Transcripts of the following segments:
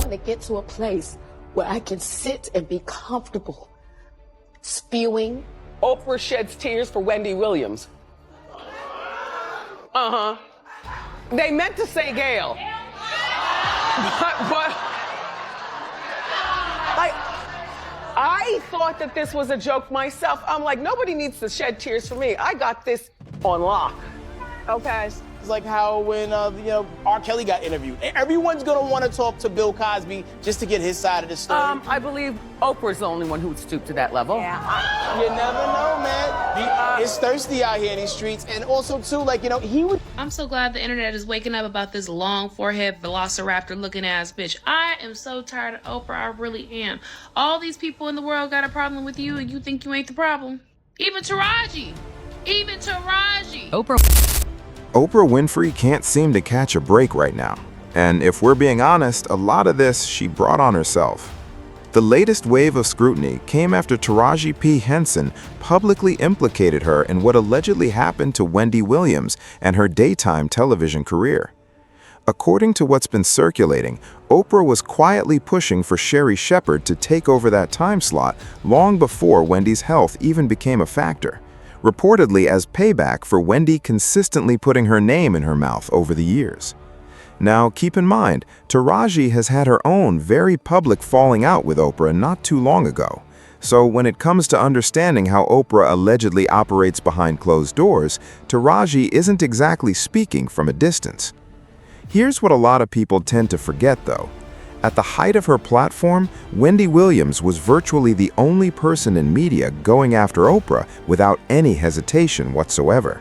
want to get to a place where I can sit and be comfortable spewing. Oprah sheds tears for Wendy Williams. They meant to say Gail. But I thought that this was a joke myself. I'm like, nobody needs to shed tears for me. I got this on lock. Okay. It's like how when R. Kelly got interviewed. Everyone's gonna want to talk to Bill Cosby just to get his side of the story. I believe Oprah's the only one who would stoop to that level. Yeah. You never know, man. It's thirsty out here in these streets, and also too, he would. I'm so glad the internet is waking up about this long forehead velociraptor looking ass bitch. I am so tired of Oprah. I really am. All these people in the world got a problem with you, and you think you ain't the problem. Even Taraji. Oprah Winfrey can't seem to catch a break right now. And if we're being honest, a lot of this she brought on herself. The latest wave of scrutiny came after Taraji P. Henson publicly implicated her in what allegedly happened to Wendy Williams and her daytime television career. According to what's been circulating, Oprah was quietly pushing for Sherri Shepherd to take over that time slot long before Wendy's health even became a factor, reportedly as payback for Wendy consistently putting her name in her mouth over the years. Now, keep in mind, Taraji has had her own very public falling out with Oprah not too long ago. So when it comes to understanding how Oprah allegedly operates behind closed doors, Taraji isn't exactly speaking from a distance. Here's what a lot of people tend to forget, though. At the height of her platform, Wendy Williams was virtually the only person in media going after Oprah without any hesitation whatsoever.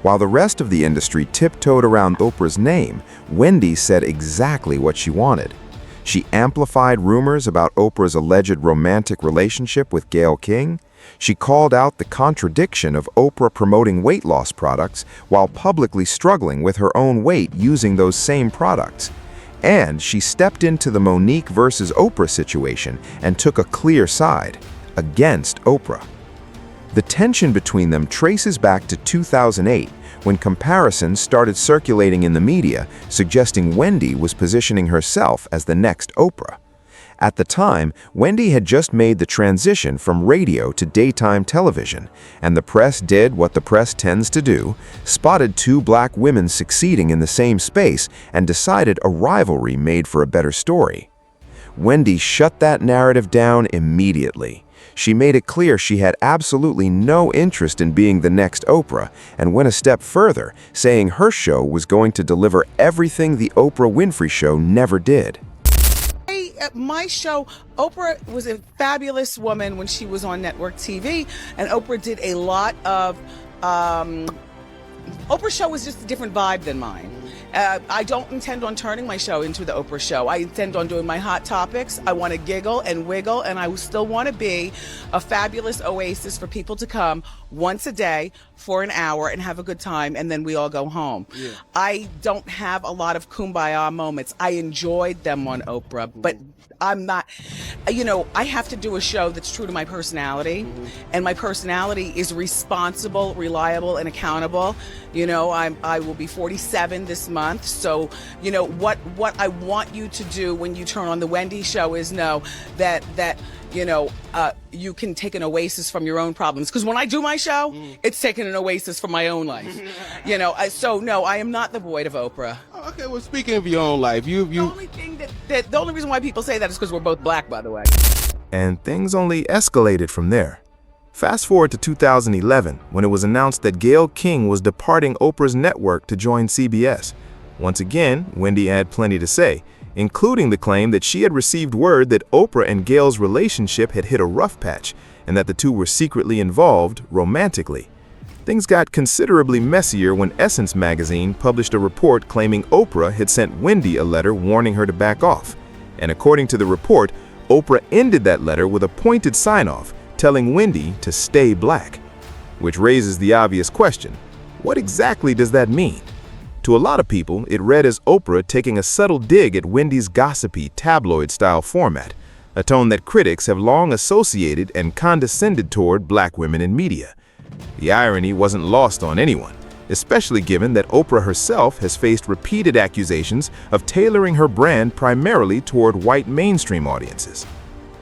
While the rest of the industry tiptoed around Oprah's name, Wendy said exactly what she wanted. She amplified rumors about Oprah's alleged romantic relationship with Gayle King. She called out the contradiction of Oprah promoting weight loss products while publicly struggling with her own weight using those same products. And she stepped into the Monique versus Oprah situation and took a clear side, against Oprah. The tension between them traces back to 2008, when comparisons started circulating in the media, suggesting Wendy was positioning herself as the next Oprah. At the time, Wendy had just made the transition from radio to daytime television, and the press did what the press tends to do, spotted two black women succeeding in the same space, and decided a rivalry made for a better story. Wendy shut that narrative down immediately. She made it clear she had absolutely no interest in being the next Oprah, and went a step further, saying her show was going to deliver everything the Oprah Winfrey Show never did. At my show, Oprah was a fabulous woman when she was on network TV, and Oprah did a lot of Oprah's show was just a different vibe than mine. I don't intend on turning my show into the Oprah show. I intend on doing my hot topics. I want to giggle and wiggle, and I still want to be a fabulous oasis for people to come once a day for an hour and have a good time, and then we all go home. Yeah. I don't have a lot of kumbaya moments. I enjoyed them on Oprah, but I'm not, I have to do a show that's true to my personality, and my personality is responsible, reliable, and accountable. I will be 47 this month, so what I want you to do when you turn on the Wendy show is know that you can take an oasis from your own problems. Because when I do my show, it's taking an oasis from my own life. So no, I am not the void of Oprah. Oh, okay, well, speaking of your own life, you. The only thing the only reason why people say that is because we're both black, by the way. And things only escalated from there. Fast forward to 2011, when it was announced that Gayle King was departing Oprah's network to join CBS. Once again, Wendy had plenty to say, including the claim that she had received word that Oprah and Gayle's relationship had hit a rough patch, and that the two were secretly involved romantically. Things got considerably messier when Essence magazine published a report claiming Oprah had sent Wendy a letter warning her to back off. And according to the report, Oprah ended that letter with a pointed sign-off, telling Wendy to stay black. Which raises the obvious question, what exactly does that mean? To a lot of people, it read as Oprah taking a subtle dig at Wendy's gossipy, tabloid-style format, a tone that critics have long associated and condescended toward black women in media. The irony wasn't lost on anyone. especially given that Oprah herself has faced repeated accusations of tailoring her brand primarily toward white mainstream audiences.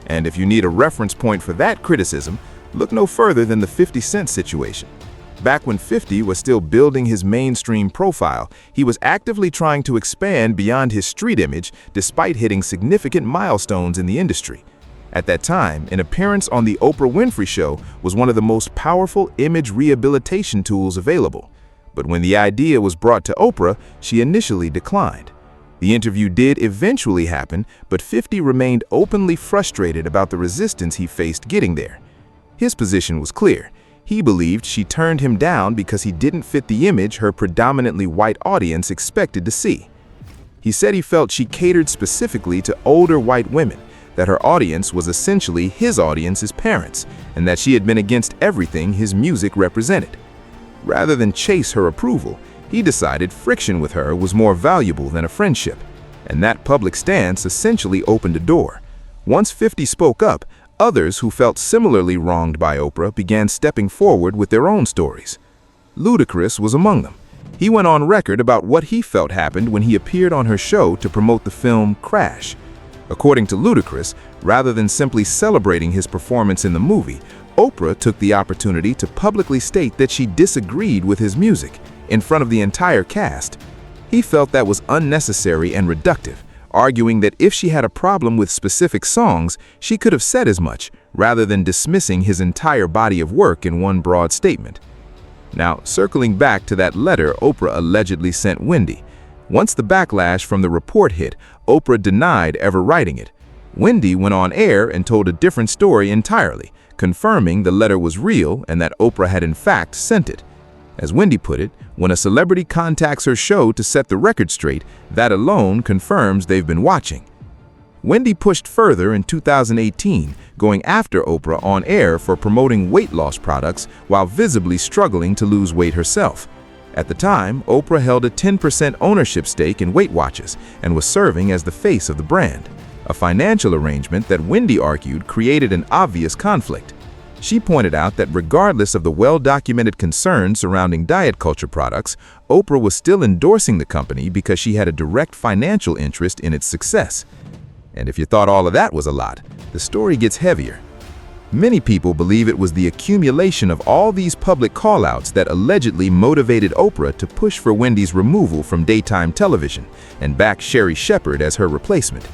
And if you need a reference point for that criticism, look no further than the 50 Cent situation. Back when 50 was still building his mainstream profile, he was actively trying to expand beyond his street image despite hitting significant milestones in the industry. At that time, an appearance on The Oprah Winfrey Show was one of the most powerful image rehabilitation tools available. But when the idea was brought to Oprah, she initially declined. The interview did eventually happen, but 50 remained openly frustrated about the resistance he faced getting there. His position was clear. He believed she turned him down because he didn't fit the image her predominantly white audience expected to see. He said he felt she catered specifically to older white women, that her audience was essentially his audience's parents, and that she had been against everything his music represented. Rather than chase her approval, he decided friction with her was more valuable than a friendship, and that public stance essentially opened a door. Once 50 spoke up, others who felt similarly wronged by Oprah began stepping forward with their own stories. Ludacris was among them. He went on record about what he felt happened when he appeared on her show to promote the film Crash. According to Ludacris, rather than simply celebrating his performance in the movie, Oprah took the opportunity to publicly state that she disagreed with his music in front of the entire cast. He felt that was unnecessary and reductive, arguing that if she had a problem with specific songs, she could have said as much, rather than dismissing his entire body of work in one broad statement. Now, circling back to that letter Oprah allegedly sent Wendy. Once the backlash from the report hit, Oprah denied ever writing it. Wendy went on air and told a different story entirely, confirming the letter was real and that Oprah had in fact sent it. As Wendy put it, when a celebrity contacts her show to set the record straight, that alone confirms they've been watching. Wendy pushed further in 2018, going after Oprah on air for promoting weight loss products while visibly struggling to lose weight herself. At the time, Oprah held a 10% ownership stake in Weight Watchers and was serving as the face of the brand, a financial arrangement that Wendy argued created an obvious conflict. She pointed out that regardless of the well-documented concerns surrounding diet culture products, Oprah was still endorsing the company because she had a direct financial interest in its success. And if you thought all of that was a lot, the story gets heavier. Many people believe it was the accumulation of all these public call-outs that allegedly motivated Oprah to push for Wendy's removal from daytime television and back Sherri Shepherd as her replacement.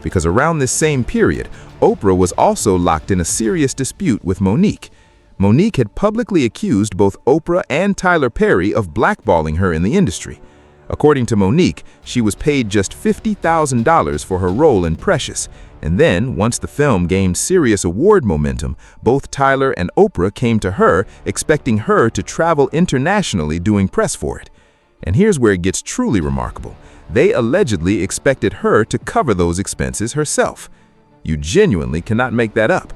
Because around this same period, Oprah was also locked in a serious dispute with Mo'Nique. Mo'Nique had publicly accused both Oprah and Tyler Perry of blackballing her in the industry. According to Mo'Nique, she was paid just $50,000 for her role in Precious, and then, once the film gained serious award momentum, both Tyler and Oprah came to her expecting her to travel internationally doing press for it. And here's where it gets truly remarkable. They allegedly expected her to cover those expenses herself. You genuinely cannot make that up.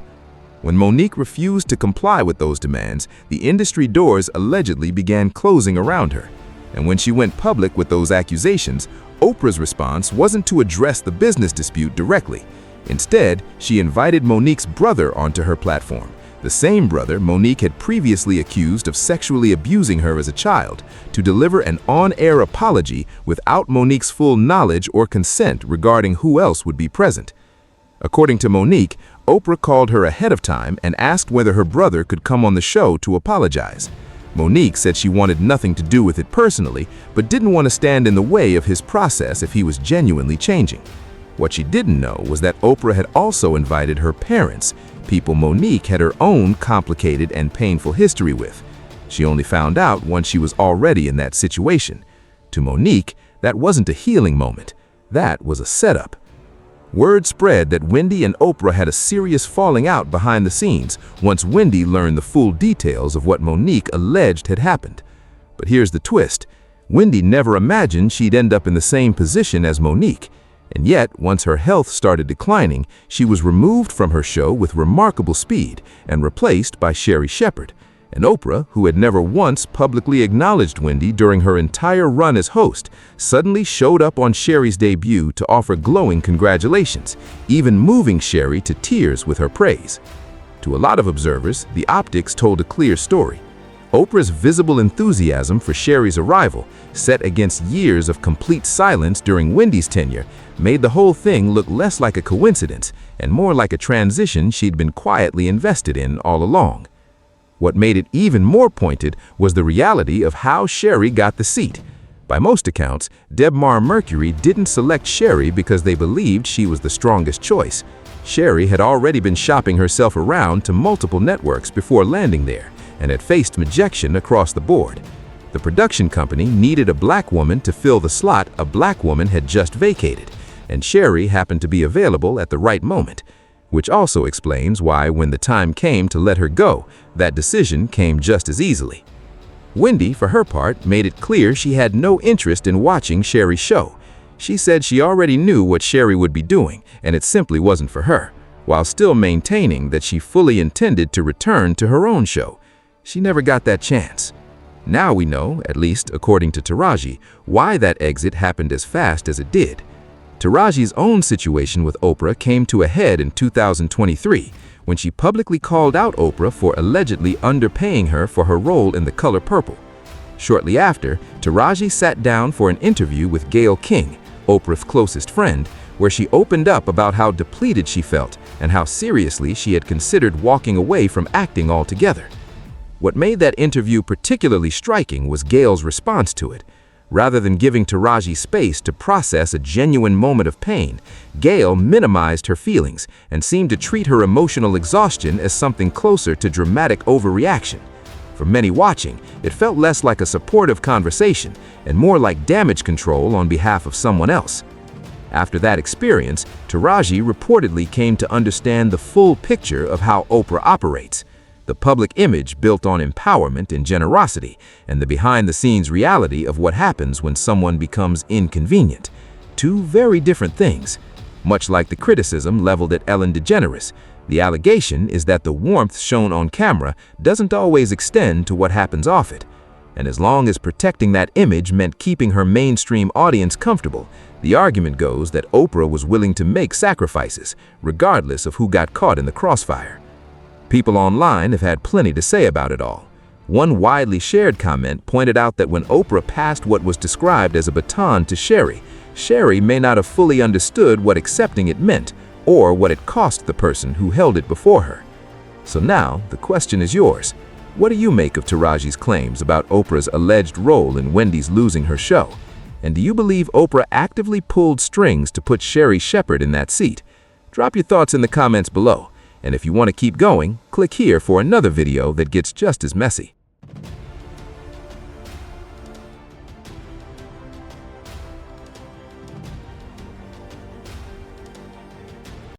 When Mo'Nique refused to comply with those demands, the industry doors allegedly began closing around her. And when she went public with those accusations, Oprah's response wasn't to address the business dispute directly. Instead, she invited Mo'Nique's brother onto her platform, the same brother Mo'Nique had previously accused of sexually abusing her as a child, to deliver an on-air apology without Mo'Nique's full knowledge or consent regarding who else would be present. According to Mo'Nique, Oprah called her ahead of time and asked whether her brother could come on the show to apologize. Mo'Nique said she wanted nothing to do with it personally, but didn't want to stand in the way of his process if he was genuinely changing. What she didn't know was that Oprah had also invited her parents, people Mo'Nique had her own complicated and painful history with. She only found out once she was already in that situation. To Mo'Nique, that wasn't a healing moment. That was a setup. Word spread that Wendy and Oprah had a serious falling out behind the scenes once Wendy learned the full details of what Mo'Nique alleged had happened. But here's the twist. Wendy never imagined she'd end up in the same position as Mo'Nique. And yet, once her health started declining, she was removed from her show with remarkable speed and replaced by Sherri Shepherd. And Oprah, who had never once publicly acknowledged Wendy during her entire run as host, suddenly showed up on Sherri's debut to offer glowing congratulations, even moving Sherri to tears with her praise. To a lot of observers, the optics told a clear story. Oprah's visible enthusiasm for Sherry's arrival, set against years of complete silence during Wendy's tenure, made the whole thing look less like a coincidence and more like a transition she'd been quietly invested in all along. What made it even more pointed was the reality of how Sherry got the seat. By most accounts, Debmar Mercury didn't select Sherry because they believed she was the strongest choice. Sherry had already been shopping herself around to multiple networks before landing there, and had faced rejection across the board. The production company needed a black woman to fill the slot a black woman had just vacated, and Sherry happened to be available at the right moment, which also explains why when the time came to let her go, that decision came just as easily. Wendy, for her part, made it clear she had no interest in watching Sherry's show. She said she already knew what Sherry would be doing, and it simply wasn't for her, while still maintaining that she fully intended to return to her own show. She never got that chance. Now we know, at least according to Taraji, why that exit happened as fast as it did. Taraji's own situation with Oprah came to a head in 2023, when she publicly called out Oprah for allegedly underpaying her for her role in The Color Purple. Shortly after, Taraji sat down for an interview with Gayle King, Oprah's closest friend, where she opened up about how depleted she felt and how seriously she had considered walking away from acting altogether. What made that interview particularly striking was Gayle's response to it. Rather than giving Taraji space to process a genuine moment of pain, Gayle minimized her feelings and seemed to treat her emotional exhaustion as something closer to dramatic overreaction. For many watching, it felt less like a supportive conversation and more like damage control on behalf of someone else. After that experience, Taraji reportedly came to understand the full picture of how Oprah operates. The public image built on empowerment and generosity, and the behind-the-scenes reality of what happens when someone becomes inconvenient. Two very different things. Much like the criticism leveled at Ellen DeGeneres, the allegation is that the warmth shown on camera doesn't always extend to what happens off it. And as long as protecting that image meant keeping her mainstream audience comfortable, the argument goes that Oprah was willing to make sacrifices, regardless of who got caught in the crossfire. People online have had plenty to say about it all. One widely shared comment pointed out that when Oprah passed what was described as a baton to Sherry, Sherry may not have fully understood what accepting it meant or what it cost the person who held it before her. So now, the question is yours. What do you make of Taraji's claims about Oprah's alleged role in Wendy's losing her show? And do you believe Oprah actively pulled strings to put Sherry Shepherd in that seat? Drop your thoughts in the comments below. And if you want to keep going, click here for another video that gets just as messy.